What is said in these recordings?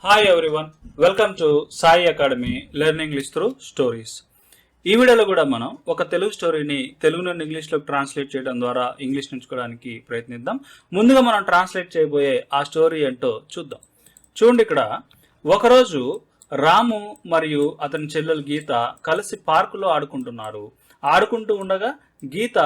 Hi everyone, welcome to Sai academy learn English through stories. ఈ వీడియోలో కూడా మనం ఒక తెలుగు స్టోరీని తెలుగు నుండి ఇంగ్లీష్లోకి ట్రాన్స్లేట్ చేయడం ద్వారా ఇంగ్లీష్ నేర్చుకోవడానికి ప్రయత్నిద్దాం. ముందుగా మనం ట్రాన్స్లేట్ చేయబోయే ఆ స్టోరీ ఏంటో చూద్దాం. చూడండి, ఇక్కడ ఒకరోజు రాము మరియు అతని చెల్లెలు గీత కలిసి పార్కులో ఆడుకుంటున్నారు. ఆడుకుంటూ ఉండగా గీత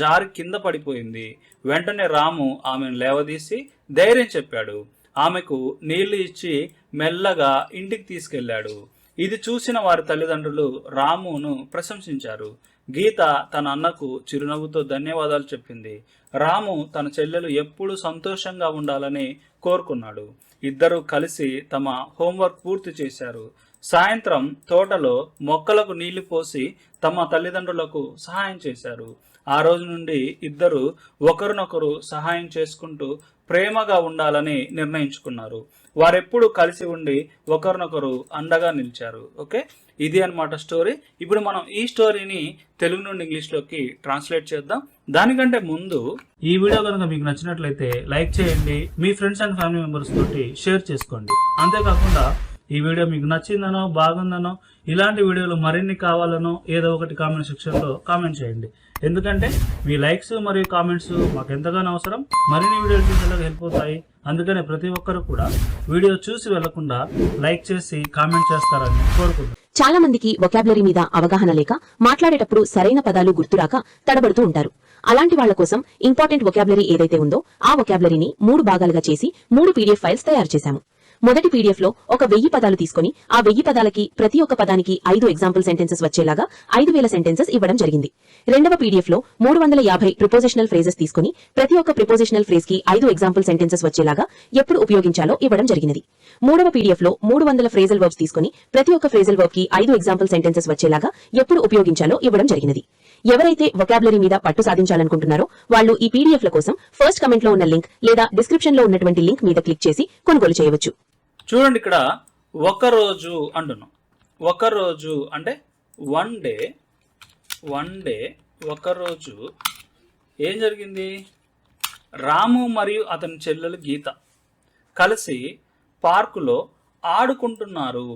జారి కింద పడిపోయింది. వెంటనే రాము ఆమెను లేవదీసి ధైర్యం చెప్పాడు. ఆమెకు నీళ్లు ఇచ్చి మెల్లగా ఇంటికి తీసుకెళ్లాడు. ఇది చూసిన వారి తల్లిదండ్రులు రామును ప్రశంసించారు. గీత తన అన్నకు చిరునవ్వుతో ధన్యవాదాలు చెప్పింది. రాము తన చెల్లెలు ఎప్పుడూ సంతోషంగా ఉండాలని కోరుకున్నాడు. ఇద్దరూ కలిసి తమ హోంవర్క్ పూర్తి చేశారు. సాయంత్రం తోటలో మొక్కలకు నీళ్లు పోసి తమ తల్లిదండ్రులకు సహాయం చేశారు. ఆ రోజు నుండి ఇద్దరు ఒకరినొకరు సహాయం చేసుకుంటూ ప్రేమగా ఉండాలని నిర్ణయించుకున్నారు. వారెప్పుడు కలిసి ఉండి ఒకరినొకరు అండగా నిలిచారు. ఓకే, ఇది అన్నమాట స్టోరీ. ఇప్పుడు మనం ఈ స్టోరీని తెలుగు నుండి ఇంగ్లీష్లోకి ట్రాన్స్లేట్ చేద్దాం. దానికంటే ముందు ఈ వీడియో కనుక మీకు నచ్చినట్లయితే లైక్ చేయండి, మీ ఫ్రెండ్స్ అండ్ ఫ్యామిలీ మెంబర్స్ తోటి షేర్ చేసుకోండి. అంతేకాకుండా ఈ వీడియో మీకు నచ్చిందనో బాగుందనో ఇలాంటి వీడియోలు మరిన్ని కావాలనో ఏదో ఒకటి కామెంట్ సెక్షన్లో కామెంట్ చేయండి. ఎందుకంటే మీ లైక్స్ మరియు కామెంట్స్ మాకు ఎంతగానో అవసరం, మరిన్ని వీడియోలు చూసేలాగా హెల్ప్ అవుతాయి. అందుకనే ప్రతి ఒక్కరు కూడా వీడియో చూసి వెళ్లకుండా లైక్ చేసి కామెంట్ చేస్తారని కోరుకుంటున్నాను. చాలా మందికి వొకాబులరీ మీద అవగాహన లేక మాట్లాడేటప్పుడు సరైన పదాలు గుర్తురాక తడబడుతూ ఉంటారు. అలాంటి వాళ్ల కోసం ఇంపార్టెంట్ వొకాబులరీ ఏదైతే ఉందో ఆ వొకాబులరీని 3 భాగాలుగా చేసి 3 PDF ఫైల్స్ తయారు చేశాము. మొదటి PDF లో ఒక 1000 పదాలు తీసుకుని ఆ 1000 పదాలకి ప్రతి ఒక్క పదానికి 5 ఎగ్జాంపుల్ సెంటెన్సెస్ వచ్చేలాగా 5000 సెంటెన్సెస్ ఇవ్వడం జరిగింది. రెండవ PDF లో 350 ప్రిపోజిషనల్ ఫ్రేజెస్ తీసుకుని ప్రతి ఒక్క ప్రిపోజిషనల్ ఫ్రేజ్ కి 5 ఎగ్జాంపుల్ సెంటెన్సెస్ వచ్చేలాగా ఎప్పుడు ఉపయోగించాలో ఇవ్వడం జరిగినది. మూడవ PDF లో 300 ఫ్రేజల్ వర్బ్స్ తీసుకుని ప్రతి ఒక్క ఫ్రేజల్ వర్బ్ కి 5 ఎగ్జాంపుల్ సెంటెన్సెస్ వచ్చేలాగా ఎప్పుడు ఉపయోగించాలో ఇవ్వడం జరిగినది. ఎవరైతే వొకాబులరీ మీద పట్టు సాధించాలనుకుంటున్నారో వాళ్ళు ఈ PDF ల కోసం ఫస్ట్ కమెంట్ లో ఉన్న లింక్ లేదా డిస్క్రిప్షన్ లో ఉన్నటువంటి లింక్ మీద క్లిక్ చేసి కొనుగోలు చేయవచ్చు. చూడండి, ఇక్కడ ఒకరోజు అంటున్నాం. ఒకరోజు అంటే వన్ డే ఒకరోజు ఏం జరిగింది? రాము మరియు అతని చెల్లెలు గీత కలిసి పార్కులో ఆడుకుంటున్నారు.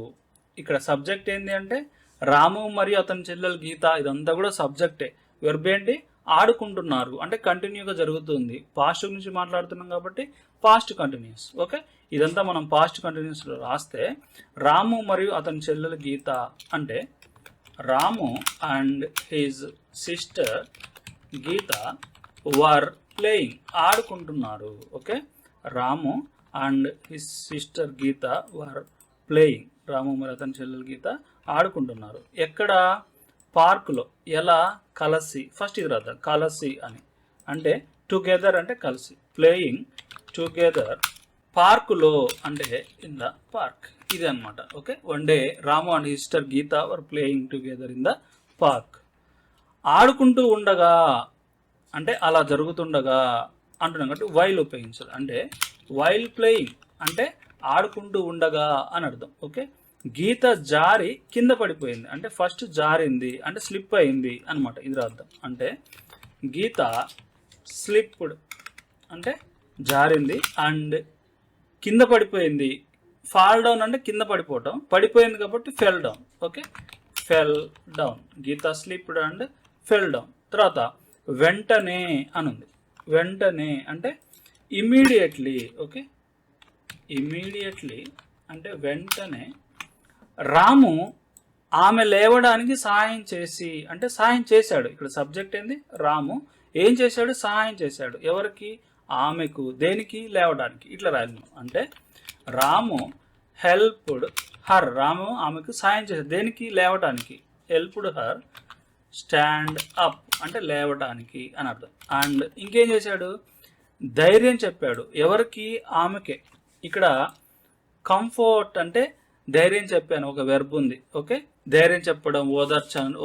ఇక్కడ సబ్జెక్ట్ ఏంటి అంటే రాము మరియు అతని చెల్లెలు గీత, ఇదంతా కూడా సబ్జెక్టే. వెర్బ్ ఏంటి? ఆడుకుంటున్నారు అంటే కంటిన్యూగా జరుగుతుంది. పాస్ట్ గురించి మాట్లాడుతున్నాం కాబట్టి పాస్ట్ కంటిన్యూస్. ఓకే, ఇదంతా మనం పాస్ట్ కంటిన్యూస్లో రాస్తే రాము మరియు అతని చెల్లెలు గీత అంటే Ramu and his sister Geeta were playing, ఆడుకుంటున్నారు. Okay, Ramu and his sister Geeta were playing, Ramu మరియు అతని చెల్లెలు గీత ఆడుకుంటున్నారు. ఎక్కడ? పార్కులో. ఎలా? కలిసి. ఫస్ట్ ఇది రాద్దాం, కలిసి అని. అంటే టుగెదర్ అంటే కలిసి, ప్లేయింగ్ టుగెదర్. పార్కులో అంటే ఇన్ ద పార్క్, ఇది అనమాట. Okay, one day Ramu and sister Geeta were playing together in the park. ఆడుకుంటూ ఉండగా అంటే అలా జరుగుతుండగా అంటున్నాం కాబట్టి వైల్ ఉపయోగించాలి. అంటే వైల్ ప్లేయింగ్ అంటే ఆడుకుంటూ ఉండగా అని అర్థం. ఓకే, గీత జారి కింద పడిపోయింది అంటే ఫస్ట్ జారింది అంటే స్లిప్ అయింది అనమాట, ఇది రాద్దాం. అంటే గీత స్లిప్డ్ అంటే జారింది అండ్ కింద పడిపోయింది. ఫాల్ డౌన్ అంటే కింద పడిపోవటం, పడిపోయింది కాబట్టి fell down. Okay, fell down. Geeta slipped and fell down. తర్వాత వెంటనే అనుంది. వెంటనే అంటే ఇమీడియట్లీ. ఓకే, ఇమీడియట్లీ అంటే వెంటనే. రాము ఆమె లేవడానికి సహాయం చేసి అంటే సహాయం చేశాడు. ఇక్కడ సబ్జెక్ట్ ఏంది? రాము ఏం చేశాడు? సహాయం చేశాడు. ఎవరికి? ఆమెకు. దేనికి? లేవడానికి. ఇట్లా రాయాలి. అంటే రాము హెల్ప్డ్ హర్, రాము ఆమెకు సహాయం చేశాడు. దేనికి? లేవడానికి. హెల్ప్డ్ హర్ స్టాండ్ అప్ అంటే లేవడానికి అని అర్థం. అండ్ ఇంకేం చేశాడు? ధైర్యం చెప్పాడు. ఎవరికి? ఆమెకే. ఇక్కడ కంఫర్ట్ అంటే ధైర్యం చెప్పాను ఒక వెర్బ్ ఉంది. ఓకే, ధైర్యం చెప్పడం,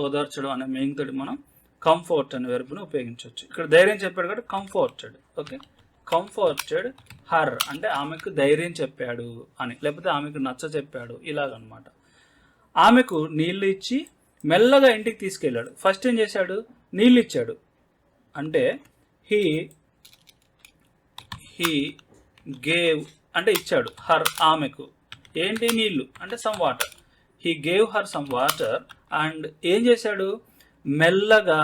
ఓదార్చడం అనే మీనింగ్ తోటి మనం కంఫర్ట్ అనే వెర్బ్ను ఉపయోగించవచ్చు. ఇక్కడ ధైర్యం చెప్పాడు కాబట్టి కంఫర్టెడ్. ఓకే, కంఫర్టెడ్ హర్ అంటే ఆమెకు ధైర్యం చెప్పాడు అని, లేకపోతే ఆమెకు నచ్చ చెప్పాడు, ఇలాగనమాట. ఆమెకు నీళ్లు ఇచ్చి మెల్లగా ఇంటికి తీసుకెళ్ళాడు. ఫస్ట్ ఏం చేశాడు? నీళ్ళు ఇచ్చాడు. అంటే హీ గేవ్ అంటే ఇచ్చాడు. హర్ ఆమెకు ఏంటి నీళ్ళు అంటే some water. He gave her some water and ఏం చేశాడు, మెల్లగా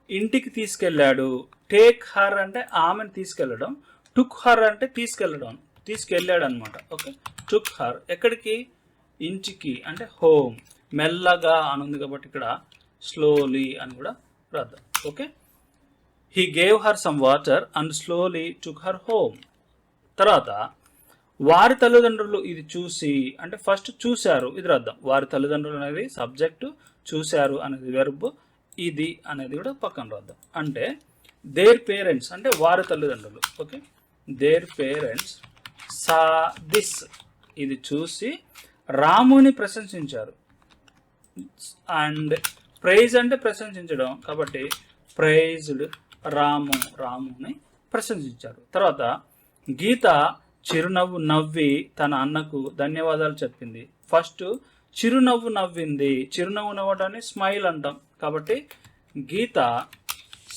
ఇంటికి తీసుకెళ్ళాడు. టేక్ హర్ అంటే ఆమెను తీసుకెళ్ళడం, టుక్ హర్ అంటే తీసుకెళ్ళాడు అనమాట. ఓకే, టుక్ హర్ ఎక్కడికి, ఇంటికి అంటే హోమ్. మెల్లగా అని ఉంది కాబట్టి ఇక్కడ స్లోలీ అని కూడా రాద్దాం. Okay, he gave her some water and slowly took her home. తర్వాత వారి తల్లిదండ్రులు ఇది చూసి అంటే ఫస్ట్ చూశారు, ఇది రాద్దాం. వారి తల్లిదండ్రులు అనేది సబ్జెక్టు, చూశారు అనేది వెర్బ్, ఇది అనేది కూడా పక్కన రాద్దాం. అంటే దేర్ పేరెంట్స్ అంటే వారి తల్లిదండ్రులు. Okay, their parents saw this ఇది చూసి రాముని ప్రశంసించారు. అండ్ ప్రైజ్ అంటే ప్రశంసించడం కాబట్టి ప్రైజ్డ్ రాముని ప్రశంసించారు. తర్వాత గీత చిరునవ్వు నవ్వి తన అన్నకు ధన్యవాదాలు చెప్పింది. ఫస్ట్ చిరునవ్వు నవ్వింది, చిరునవ్వు నవ్వడాన్ని స్మైల్ అంటాం కాబట్టి గీత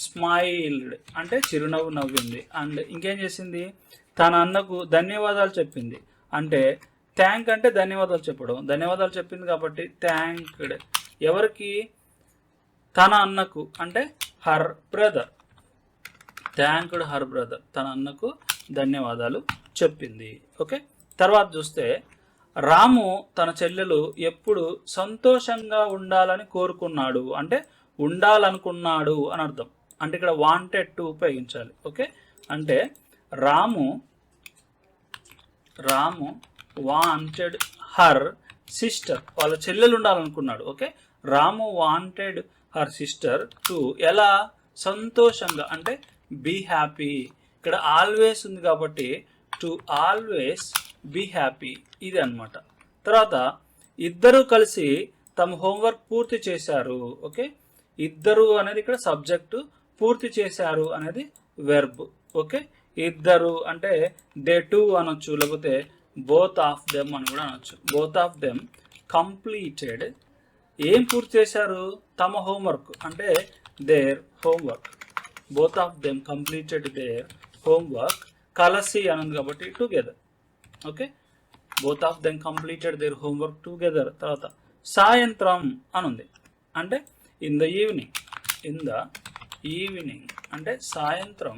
స్మైల్డ్ అంటే చిరునవ్వు నవ్వింది. అండ్ ఇంకేం చేసింది, తన అన్నకు ధన్యవాదాలు చెప్పింది. అంటే థ్యాంక్ అంటే ధన్యవాదాలు చెప్పడం, ధన్యవాదాలు చెప్పింది కాబట్టి థ్యాంక్డ్. ఎవరికి, తన అన్నకు అంటే her brother. Thanked her brother, తన అన్నకు ధన్యవాదాలు చెప్పింది. ఓకే, తర్వాత చూస్తే రాము తన చెల్లెలు ఎప్పుడు సంతోషంగా ఉండాలని కోరుకున్నాడు అంటే ఉండాలనుకున్నాడు అని అర్థం. అంటే ఇక్కడ వాంటెడ్ టు ఉపయోగించాలి. ఓకే, అంటే రాము వాంటెడ్ హర్ సిస్టర్, వాళ్ళ చెల్లెలు ఉండాలనుకున్నాడు. Okay, Ramu wanted her sister to ఎలా, సంతోషంగా అంటే బీ హ్యాపీ. ఇక్కడ ఆల్వేస్ ఉంది కాబట్టి టు ఆల్వేస్ బీ హ్యాపీ ఇది అన్నమాట. తర్వాత ఇద్దరు కలిసి తమ హోంవర్క్ పూర్తి చేశారు. ఓకే, ఇద్దరు అనేది ఇక్కడ సబ్జెక్టు, పూర్తి చేశారు అనేది వెర్బ్. ఓకే, ఇద్దరు అంటే దే టూ అనొచ్చు, లేకపోతే బోత్ ఆఫ్ దెమ్ అని కూడా అనొచ్చు. బోత్ ఆఫ్ దెమ్ కంప్లీటెడ్, ఏం పూర్తి చేశారు, తమ హోంవర్క్ అంటే there homework. Both of them completed there homework. కలిసి అని కాబట్టి together. Okay, both of them completed there homework together. తర్వాత సాయంత్రం అని ఉంది అంటే ఇన్ ద ఈవినింగ్ అంటే సాయంత్రం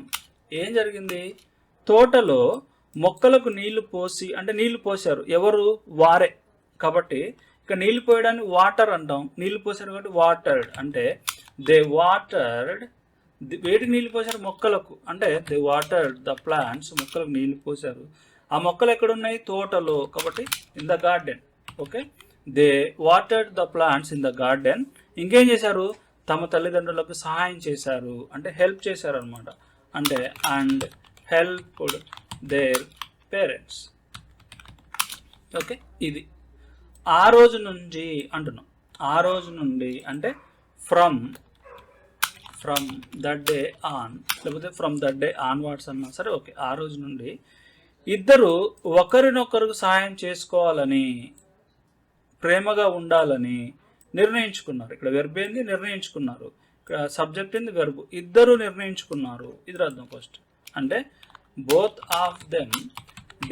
ఏం జరిగింది, తోటలో మొక్కలకు నీళ్లు పోసి అంటే నీళ్లు పోసారు. ఎవరు, వారే కాబట్టి ఇక నీళ్లు పోయడాన్ని వాటర్ అంటాం. నీళ్లు పోసారు కాబట్టి వాటర్డ్ అంటే దే వాటర్డ్. వేటికి నీళ్లు పోసారు, మొక్కలకు అంటే దే వాటర్డ్ ద ప్లాంట్స్, మొక్కలకు నీళ్లు పోసారు. ఆ మొక్కలు ఎక్కడున్నాయి, తోటలో కాబట్టి in the garden. Okay, they watered the plants in the garden. ఇంకేం చేశారు, తమ తల్లిదండ్రులకు సహాయం చేశారు అంటే హెల్ప్ చేశారు అనమాట. అంటే and helped their parents. Okay, ఇది ఆ రోజు నుంచి అంటున్నాం. ఆ రోజు నుండి అంటే ఫ్రమ్ దట్ డే ఆన్, లేకపోతే ఫ్రమ్ దట్ డే ఆన్వర్డ్స్ అన్నా సరే. ఓకే, ఆ రోజు నుండి ఇద్దరు ఒకరినొకరు సహాయం చేసుకోవాలని, ప్రేమగా ఉండాలని నిర్ణయించుకున్నారు. ఇక్కడ వెర్బ్ ఏంది, నిర్ణయించుకున్నారు. ఇక్కడ సబ్జెక్ట్ ఏంది, వెర్బ్. ఇద్దరు నిర్ణయించుకున్నారు ఇది అర్థం ఫస్ట్. అంటే బోత్ ఆఫ్ దెమ్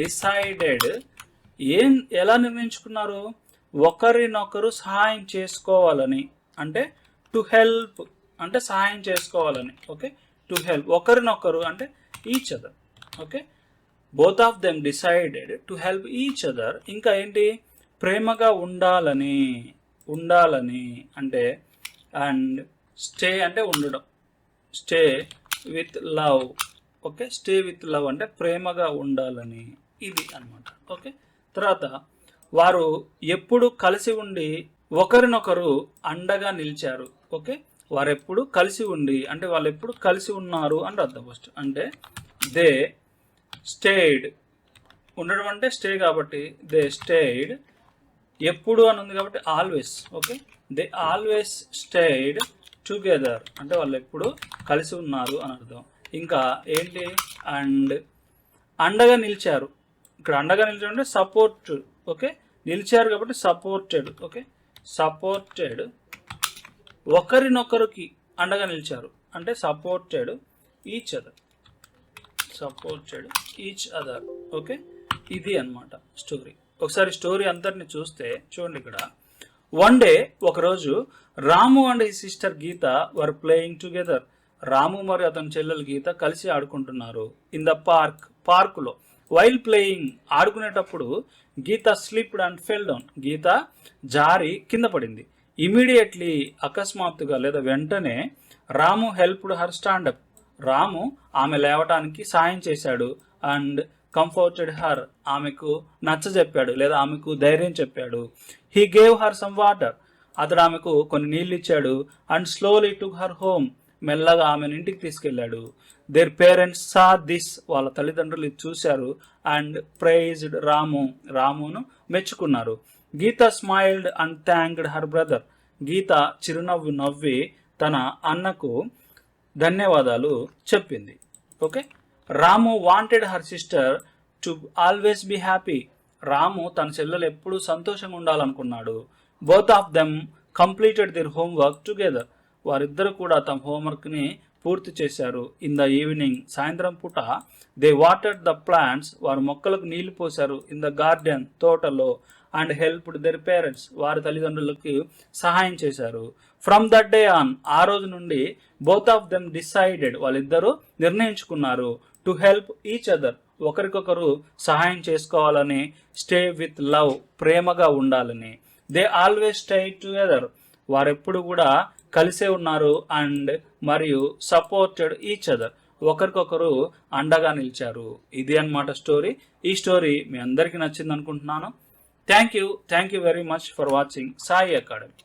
డిసైడెడ్, ఎలా నిర్ణయించుకున్నారు, ఒకరినొకరు సహాయం చేసుకోవాలని అంటే టు హెల్ప్ అంటే సహాయం చేసుకోవాలని. ఓకే, టు హెల్ప్ ఒకరినొకరు అంటే each other. Okay, both of them decided to help each other. ఇంకా ఏంటి, ప్రేమగా ఉండాలని అంటే అండ్ స్టే అంటే ఉండడం, stay with love. Okay, stay with love అంటే ప్రేమగా ఉండాలని ఇది అన్నమాట. ఓకే, తర్వాత వారు ఎప్పుడు కలిసి ఉండి ఒకరినొకరు అండగా నిలిచారు. ఓకే, వారు ఎప్పుడు కలిసి ఉండి అంటే వాళ్ళు ఎప్పుడు కలిసి ఉన్నారు అని అర్థం ఫస్ట్. అంటే దే స్టేడ్, ఉండడం అంటే స్టే కాబట్టి దే స్టేడ్. ఎప్పుడు అని ఉంది కాబట్టి always. Okay, they always stayed together అంటే వాళ్ళు ఎప్పుడు కలిసి ఉన్నారు అని అర్థం. ఇంకా ఏంటి, అండ్ అండగా నిలిచారు. ఇక్కడ అండగా నిలిచారు అంటే సపోర్ట్. ఓకే, నిలిచారు కాబట్టి సపోర్టెడ్. ఓకే, సపోర్టెడ్ ఒకరినొకరికి అండగా నిలిచారు అంటే సపోర్టెడ్ ఈచ్ అదర్. ఓకే, ఇది అన్నమాట స్టోరీ. ఒకసారి స్టోరీ అందరిని చూస్తే చూడండి ఇక్కడ. వన్ డే ఒకరోజు Ramu and his sister Geeta were playing together. Ramu మరియు అతని చెల్లెలు గీత కలిసి ఆడుకుంటున్నారు. ఇన్ ద పార్కులో. వైల్ ప్లేయింగ్ ఆడుకునేటప్పుడు Geeta slipped and fell down. Geeta జారి కింద పడింది. ఇమీడియట్లీ అకస్మాత్తుగా లేదా వెంటనే Ramu helped her stand up. Ramu ఆమె లేవటానికి సాయం చేశాడు. అండ్ కంఫర్టెడ్ హర్, ఆమెకు నచ్చజెప్పాడు లేదా ఆమెకు ధైర్యం చెప్పాడు. He gave her some water, అతడు ఆమెకు కొన్ని నీళ్ళు ఇచ్చాడు. And slowly took her home, మెల్లగా ఆమెను ఇంటికి తీసుకెళ్లాడు. దేర్ పేరెంట్స్ సా దిస్, వాళ్ళ తల్లిదండ్రులు ఇది చూశారు. అండ్ ప్రైజ్డ్ రామును మెచ్చుకున్నారు. Geeta smiled and thanked her brother. Geeta చిరునవ్వు నవ్వి తన అన్నకు ధన్యవాదాలు చెప్పింది. Okay. Ramu wanted her sister to always be happy. Ramu తన చెల్లెలు ఎప్పుడూ సంతోషంగా ఉండాలనుకున్నాడు. Both of them completed their homework together. వారిద్దరు కూడా తమ హోంవర్క్ని పూర్తి చేశారు. ఇన్ ద ఈవినింగ్, సాయంత్రం పూట, దే వాటర్డ్ ద ప్లాంట్స్, వారు మొక్కలకు నీళ్లు పోశారు. ఇన్ ద గార్డెన్, తోటలో. అండ్ హెల్ప్డ్ దెర్ పేరెంట్స్, వారి తల్లిదండ్రులకు సహాయం చేశారు. ఫ్రమ్ దట్ డే ఆన్, ఆ రోజు నుండి బోత్ ఆఫ్ దెమ్ డిసైడెడ్, వాళ్ళిద్దరూ నిర్ణయించుకున్నారు. టు హెల్ప్ ఈచ్ అదర్, ఒకరికొకరు సహాయం చేసుకోవాలని. స్టే విత్ లవ్, ప్రేమగా ఉండాలని. దే ఆల్వేస్ స్టే టుగెదర్, వారెప్పుడు కూడా కలిసే ఉన్నారు. అండ్ మరియు సపోర్టెడ్ ఈచ్ అదర్, ఒకరికొకరు అండగా నిలిచారు. ఇది అన్నమాట స్టోరీ. ఈ స్టోరీ మీ అందరికీ నచ్చింది అనుకుంటున్నాను. Thank you very much for watching Sai academy.